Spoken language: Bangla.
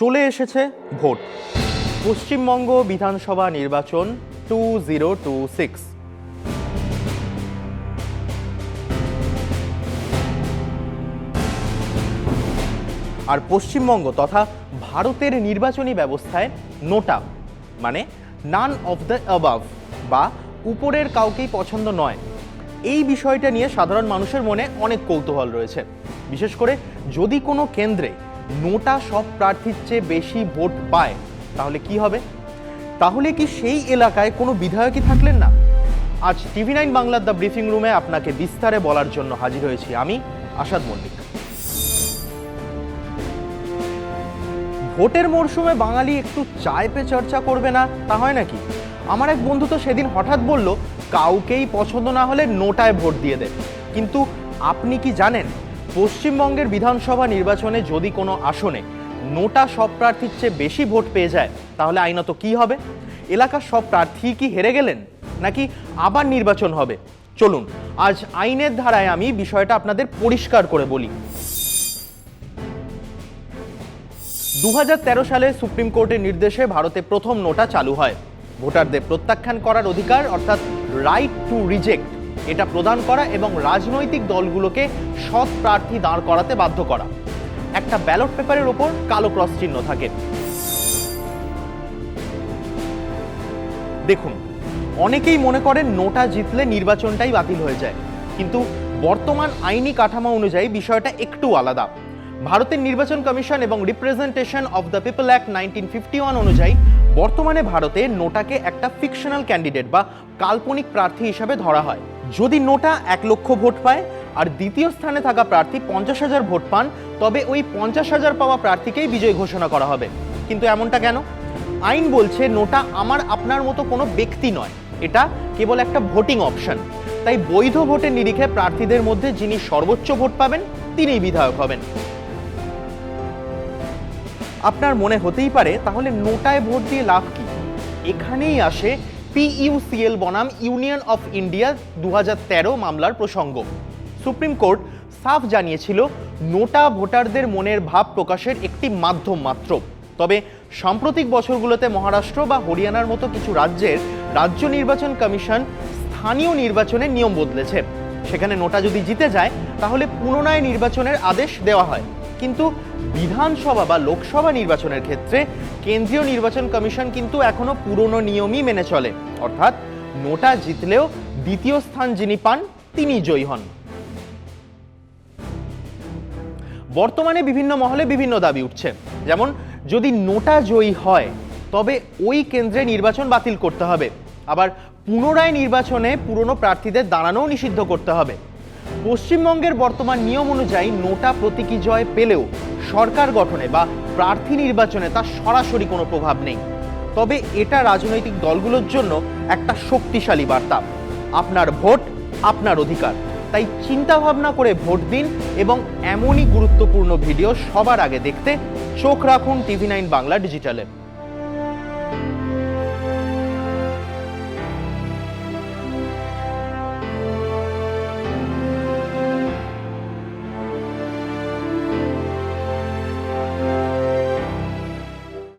চলে এসেছে ভোট। পশ্চিমবঙ্গ বিধানসভা নির্বাচন 2026। আর পশ্চিমবঙ্গ তথা ভারতের নির্বাচনী ব্যবস্থায় নোটা মানে নান অফ দ্য অ্যাবাভ বা উপরের কাউকেই পছন্দ নয়, এই বিষয়টা নিয়ে সাধারণ মানুষের মনে অনেক কৌতূহল রয়েছে। বিশেষ করে যদি কোনো কেন্দ্রে নোটা সব প্রার্থীর চেয়ে বেশি ভোট পায় তাহলে কি হবে? তাহলে কি সেই এলাকায় কোনো বিধায়কই থাকলেন না? আজ TV9 বাংলার দ্য ব্রিফিং রুমে আপনাকে বিস্তারে বলার জন্য হাজির হয়েছি আমি, আসাদ মল্লিক। ভোটের মরশুমে বাঙালি একটু চায় পে চর্চা করবে না, তা হয় নাকি? আমার এক বন্ধু তো সেদিন হঠাৎ বলল কাউকেই পছন্দ না হলে নোটায় ভোট দিয়ে দেয়। কিন্তু আপনি কি জানেন পশ্চিমবঙ্গের বিধানসভা নির্বাচনে যদি কোনো আসনে নোটা সব প্রার্থীর চেয়ে বেশি ভোট পেয়ে যায় তাহলে আইনত কি হবে? এলাকার সব প্রার্থী কি হেরে গেলেন, নাকি আবার নির্বাচন হবে? চলুন আজ আইনের ধারায় আমি বিষয়টা আপনাদের পরিষ্কার করে বলি। 2013 সালে সুপ্রিম কোর্টের নির্দেশে ভারতে প্রথম নোটা চালু হয়। ভোটারদের প্রত্যাখ্যান করার অধিকার অর্থাৎ রাইট টু রিজেক্ট এটা প্রদান করা এবং রাজনৈতিক দলগুলোকে সৎ প্রার্থী দাঁড় করাতে বাধ্য করা। একটা ব্যালট পেপারের ওপর কালো ক্রস চিহ্ন থাকে। দেখুন, অনেকেই মনে করেন নোটা জিতলে নির্বাচনটাই বাতিল হয়ে যায়, কিন্তু বর্তমান আইনি কাঠামো অনুযায়ী বিষয়টা একটু আলাদা। ভারতের নির্বাচন কমিশন এবং representation of the people act 1951 অনুযায়ী বর্তমানে ভারতে নোটাকে একটা ফিকশনাল ক্যান্ডিডেট বা কাল্পনিক প্রার্থী হিসাবে ধরা হয়। যদি নোটা 1 লক্ষ ভোট পায় আর দ্বিতীয় স্থানে থাকা প্রার্থী 50,000 ভোট পান, তবে ওই 50,000 পাওয়া প্রার্থীকেই বিজয়ী ঘোষণা করা হবে। কিন্তু এমনটা কেন? আইন বলছে নোটা আমার আপনার মতো কোনো ব্যক্তি নয়, এটা কেবল একটা ভোটিং অপশন। তাই বৈধ ভোটের নিরিখে প্রার্থীদের মধ্যে যিনি সর্বোচ্চ ভোট পাবেন তিনিই বিধায়ক হবেন। আপনার মনে হতেই পারে তাহলে নোটায় ভোট দিয়ে লাভ কি? এখানেই আসে PUCL বনাম ইউনিয়ন অফ ইন্ডিয়া 2013 মামলার প্রসঙ্গ। সুপ্রিম কোর্ট সাফ জানিয়েছিল নোটা ভোটারদের মনের ভাব প্রকাশের একটি মাধ্যম মাত্র। তবে সাম্প্রতিক বছরগুলোতে মহারাষ্ট্র বা হরিয়ানার মতো কিছু রাজ্যের রাজ্য নির্বাচন কমিশন স্থানীয় নির্বাচনের নিয়ম বদলেছে। সেখানে নোটা যদি জিতে যায় তাহলে পুনরায় নির্বাচনের আদেশ দেওয়া হয়। কিন্তু বিধানসভা বা লোকসভা নির্বাচনের ক্ষেত্রে কেন্দ্রীয় নির্বাচন কমিশন কিন্তু এখনো পুরনো নিয়মই মেনে চলে, অর্থাৎ নোটা জিতলেও দ্বিতীয় স্থান যিনি পান তিনি জয়ী হন। বর্তমানে বিভিন্ন মহলে বিভিন্ন দাবি উঠছে, যেমন যদি নোটা জয়ী হয় তবে ওই কেন্দ্রে নির্বাচন বাতিল করতে হবে, আবার পুনরায় নির্বাচনে পুরনো প্রার্থীদের দাঁড়ানোও নিষিদ্ধ করতে হবে। পশ্চিমবঙ্গের বর্তমান নিয়ম অনুযায়ী নোটা প্রতীকী জয় পেলেও সরকার গঠনে বা প্রার্থী নির্বাচনে তার সরাসরি কোনো প্রভাব নেই। তবে এটা রাজনৈতিক দলগুলোর জন্য একটা শক্তিশালী বার্তা, আপনার ভোট আপনার অধিকার। তাই চিন্তা ভাবনা করে ভোট দিন এবং এমনই গুরুত্বপূর্ণ ভিডিও সবার আগে দেখতে চোখ রাখুন TV9 বাংলা ডিজিটালে।